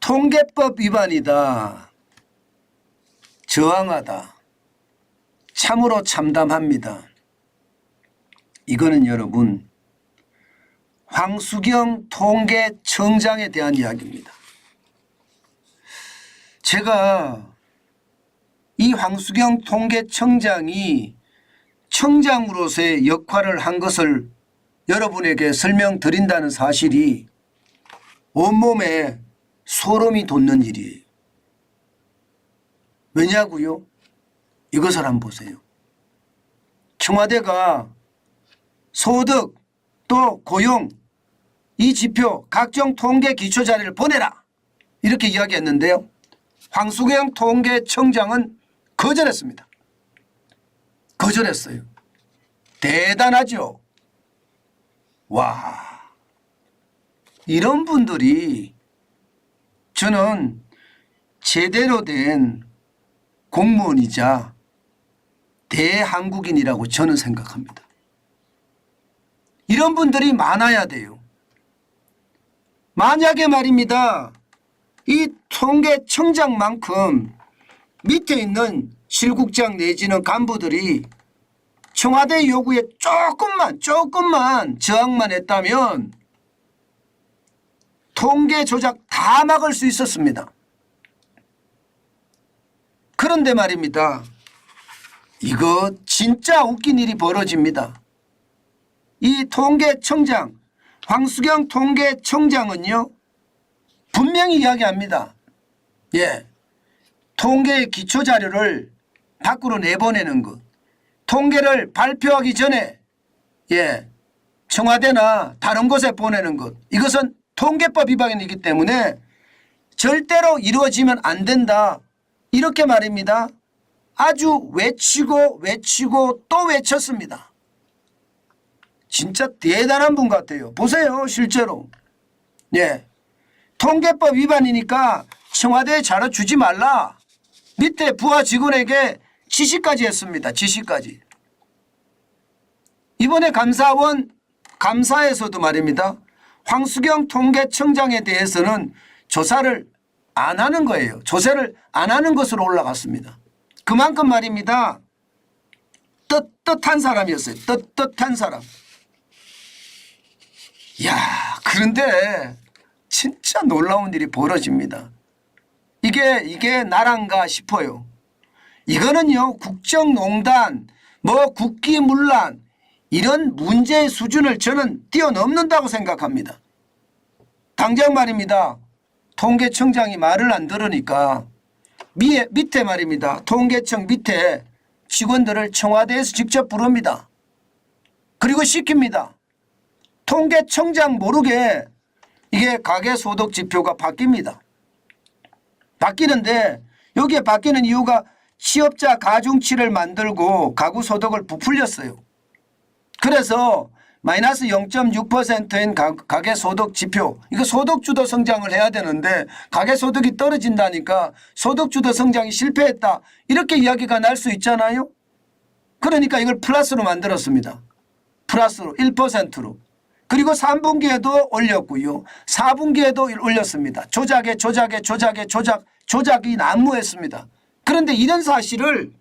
통계법 위반이다. 저항하다. 참으로 참담합니다. 이거는 여러분 황수경 통계청장에 대한 이야기입니다. 제가 이 황수경 통계청장이 청장으로서의 역할을 한 것을 여러분에게 설명드린다는 사실이 온몸에 소름이 돋는 일이에요. 왜냐고요? 이것을 한번 보세요. 청와대가 소득 또 고용 이 지표 각종 통계 기초자료를 보내라 이렇게 이야기했는데요. 황수경 통계청장은 거절했습니다. 거절했어요. 대단하죠. 와, 이런 분들이 저는 제대로 된 공무원이자 대한국인이라고 저는 생각합니다. 이런 분들이 많아야 돼요. 만약에 말입니다. 이 통계청장만큼 밑에 있는 실국장 내지는 간부들이 청와대 요구에 조금만 저항만 했다면 통계 조작 다 막을 수 있었습니다. 그런데 말입니다. 이거 진짜 웃긴 일이 벌어집니다. 이 통계청장 황수경 통계청장은요 분명히 이야기합니다. 예, 통계의 기초자료를 밖으로 내보내는 것, 통계를 발표하기 전에 청와대나 다른 곳에 보내는 것, 이것은 통계법 위반이기 때문에 절대로 이루어지면 안 된다. 이렇게 말입니다. 아주 외치고 또 외쳤습니다. 진짜 대단한 분 같아요. 보세요, 실제로. 예, 통계법 위반이니까 청와대에 자료 주지 말라. 밑에 부하 직원에게 지시까지 했습니다. 지시까지. 이번에 감사에서도 말입니다. 황수경 통계청장에 대해서는 조사를 안 하는 거예요. 조사를 안 하는 것으로 올라갔습니다. 그만큼 말입니다. 떳떳한 사람이었어요. 떳떳한 사람. 야, 그런데 진짜 놀라운 일이 벌어집니다. 이게 나란가 싶어요. 이거는요 국정농단 국기문란 이런 문제의 수준을 저는 뛰어넘는다고 생각합니다. 당장 말입니다. 통계청장이 말을 안 들으니까 밑에 말입니다. 통계청 밑에 직원들을 청와대에서 직접 부릅니다. 그리고 시킵니다. 통계청장 모르게 이게 가계소득 지표가 바뀝니다. 바뀌는데 여기에 바뀌는 이유가 취업자 가중치를 만들고 가구 소득을 부풀렸어요. 그래서 마이너스 0.6%인 가계소득 지표, 이거 소득주도 성장을 해야 되는데 가계소득이 떨어진다니까 소득주도 성장이 실패했다 이렇게 이야기가 날 수 있잖아요. 그러니까 이걸 플러스로 만들었습니다. 플러스로 1%로. 그리고 3분기에도 올렸고요. 4분기에도 올렸습니다. 조작이 난무했습니다. 그런데 이런 사실을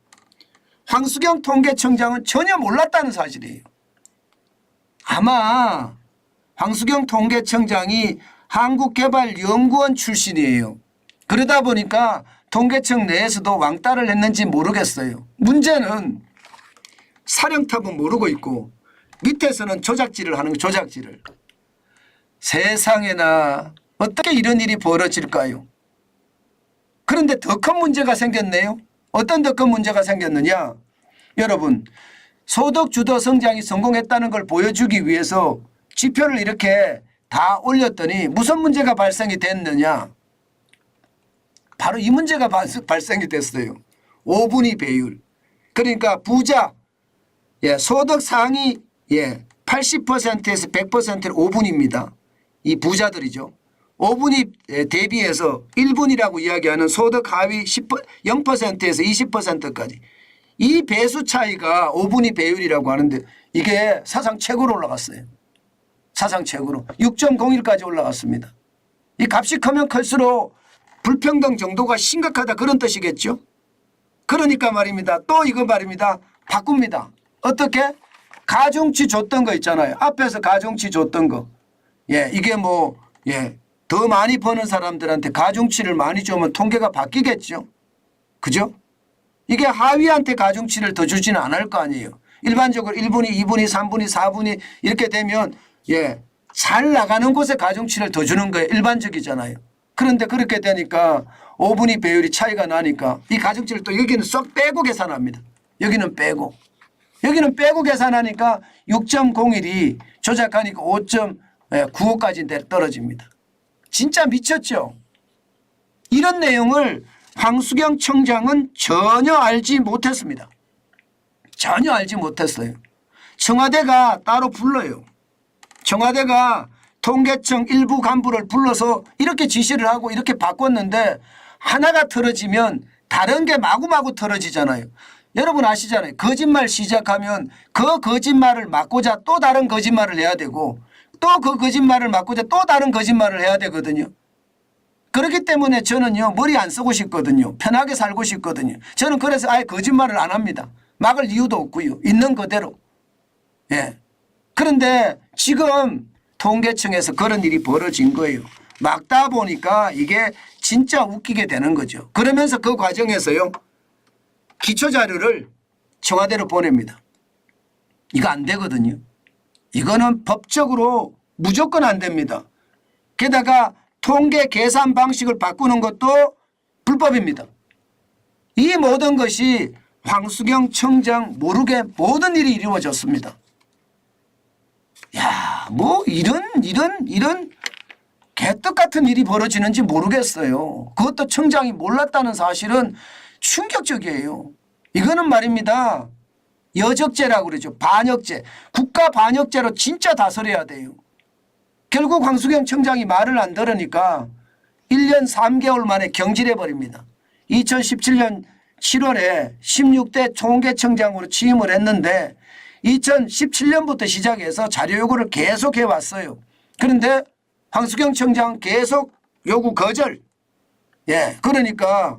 황수경 통계청장은 전혀 몰랐다는 사실이에요. 아마 황수경 통계청장이 한국개발연구원 출신이에요. 그러다 보니까 통계청 내에서도 왕따를 했는지 모르겠어요. 문제는 사령탑은 모르고 있고 밑에서는 조작질을 하는 거, 조작질을. 세상에나 어떻게 이런 일이 벌어질까요? 그런데 더 큰 문제가 생겼네요. 어떤 더 큰 문제가 생겼느냐? 여러분, 소득주도 성장이 성공했다는 걸 보여주기 위해서 지표를 이렇게 다 올렸더니 무슨 문제가 발생이 됐느냐? 바로 이 문제가 발생이 됐어요. 5분위 배율. 그러니까 부자, 소득 상위 80%에서 100%는 5분입니다. 이 부자들이죠. 5분위 대비해서 1분이라고 이야기하는 소득 하위 0%에서 20%까지. 이 배수 차이가 5분위 배율이라고 하는데 이게 사상 최고로 올라갔어요. 사상 최고로. 6.01까지 올라갔습니다. 이 값이 크면 클수록 불평등 정도가 심각하다 그런 뜻이겠죠. 그러니까 말입니다. 또 이거 말입니다. 바꿉니다. 어떻게? 가중치 줬던 거 있잖아요. 앞에서 가중치 줬던 거. 예, 이게 뭐, 예, 더 많이 버는 사람들한테 가중치를 많이 주면 통계가 바뀌겠죠. 그죠? 이게 하위한테 가중치를 더 주지는 않을 거 아니에요. 일반적으로 1분위, 2분위, 3분위, 4분위 이렇게 되면 예, 잘 나가는 곳에 가중치를 더 주는 거예요. 일반적이잖아요. 그런데 그렇게 되니까 5분위 배율이 차이가 나니까 이 가중치를 또 여기는 쏙 빼고 계산합니다. 여기는 빼고. 여기는 빼고 계산하니까 6.01이 조작하니까 5.95까지 떨어집니다. 진짜 미쳤죠. 이런 내용을 황수경 청장은 전혀 알지 못했습니다. 전혀 알지 못했어요. 청와대가 따로 불러요. 청와대가 통계청 일부 간부를 불러서 이렇게 지시를 하고 이렇게 바꿨는데 하나가 틀어지면 다른 게 마구마구 틀어지잖아요. 여러분 아시잖아요. 거짓말 시작하면 그 거짓말을 막고자 또 다른 거짓말을 해야 되고 또 그 거짓말을 막고자 또 다른 거짓말을 해야 되거든요. 그렇기 때문에 저는요 머리 안 쓰고 싶거든요. 편하게 살고 싶거든요. 저는 그래서 아예 거짓말을 안 합니다. 막을 이유도 없고요. 있는 그대로. 예. 그런데 지금 통계청에서 그런 일이 벌어진 거예요. 막다 보니까 이게 진짜 웃기게 되는 거죠. 그러면서 그 과정에서요. 기초자료를 청와대로 보냅니다. 이거 안 되거든요. 이거는 법적으로 무조건 안 됩니다. 게다가 통계 계산 방식을 바꾸는 것도 불법입니다. 이 모든 것이 황수경 청장 모르게 모든 일이 이루어졌습니다. 야, 뭐 이런 개떡 같은 일이 벌어지는지 모르겠어요. 그것도 청장이 몰랐다는 사실은 충격적이에요. 이거는 말입니다. 여적죄라고 그러죠. 반역죄. 국가 반역죄로 진짜 다스려야 돼요. 결국 황수경 청장이 말을 안 들으니까 1년 3개월 만에 경질해버립니다. 2017년 7월에 16대 통계청장으로 취임을 했는데 2017년부터 시작해서 자료 요구를 계속 해왔어요. 그런데 황수경 청장 계속 요구 거절. 예, 그러니까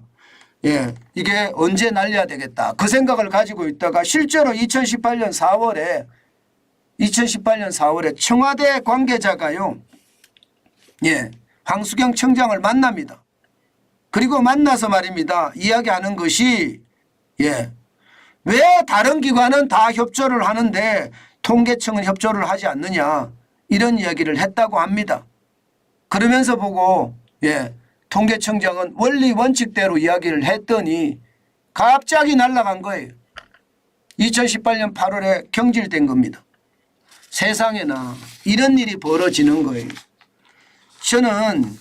예, 이게 언제 날려야 되겠다. 그 생각을 가지고 있다가 실제로 2018년 4월에 청와대 관계자가요. 예, 황수경 청장을 만납니다. 그리고 만나서 말입니다. 이야기하는 것이 예, 왜 다른 기관은 다 협조를 하는데 통계청은 협조를 하지 않느냐 이런 이야기를 했다고 합니다. 그러면서 보고 예, 통계청장은 원리 원칙대로 이야기를 했더니 갑자기 날아간 거예요. 2018년 8월에 경질된 겁니다. 세상에나 이런 일이 벌어지는 거예요. 저는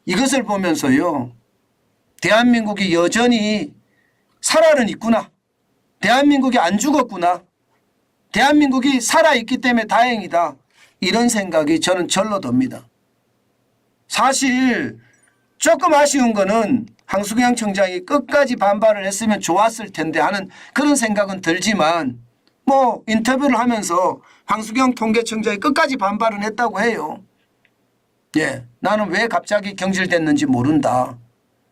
이것을 보면서요. 대한민국이 여전히 살아는 있구나. 대한민국이 안 죽었구나. 대한민국이 살아있기 때문에 다행이다. 이런 생각이 저는 절로 듭니다. 사실 조금 아쉬운 거는 황수경 청장이 끝까지 반발을 했으면 좋았을 텐데 하는 그런 생각은 들지만 뭐 인터뷰를 하면서 황수경 통계청장이 끝까지 반발은 했다고 해요. 예, 나는 왜 갑자기 경질됐는지 모른다.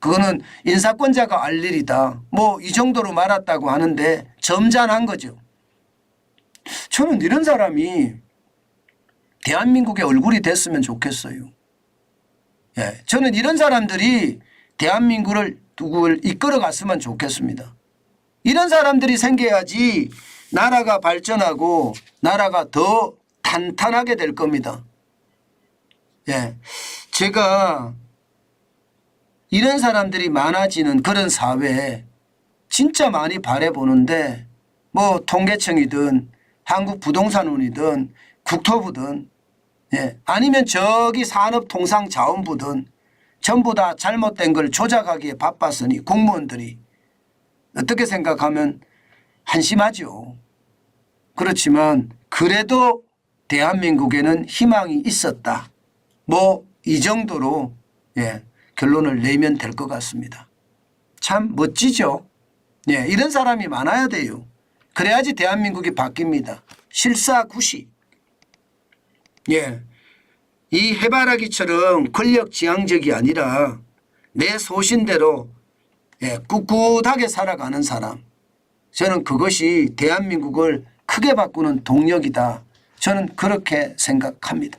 그거는 인사권자가 알 일이다. 뭐 이 정도로 말았다고 하는데 점잖은 거죠. 저는 이런 사람이 대한민국의 얼굴이 됐으면 좋겠어요. 예, 저는 이런 사람들이 대한민국을 이끌어 갔으면 좋겠습니다. 이런 사람들이 생겨야지 나라가 발전하고 나라가 더 탄탄하게 될 겁니다. 예, 제가 이런 사람들이 많아지는 그런 사회에 진짜 많이 바라보는데 뭐 통계청이든 한국부동산원이든 국토부든 예, 아니면 저기 산업통상자원부든 전부 다 잘못된 걸 조작하기에 바빴으니 공무원들이 어떻게 생각하면 한심하죠. 그렇지만 그래도 대한민국에는 희망이 있었다. 뭐 이 정도로 예, 결론을 내면 될 것 같습니다. 참 멋지죠. 예, 이런 사람이 많아야 돼요. 그래야지 대한민국이 바뀝니다. 실사구시. 예, 이 해바라기처럼 권력지향적이 아니라 내 소신대로 꿋꿋하게 살아가는 사람, 저는 그것이 대한민국을 크게 바꾸는 동력이다. 저는 그렇게 생각합니다.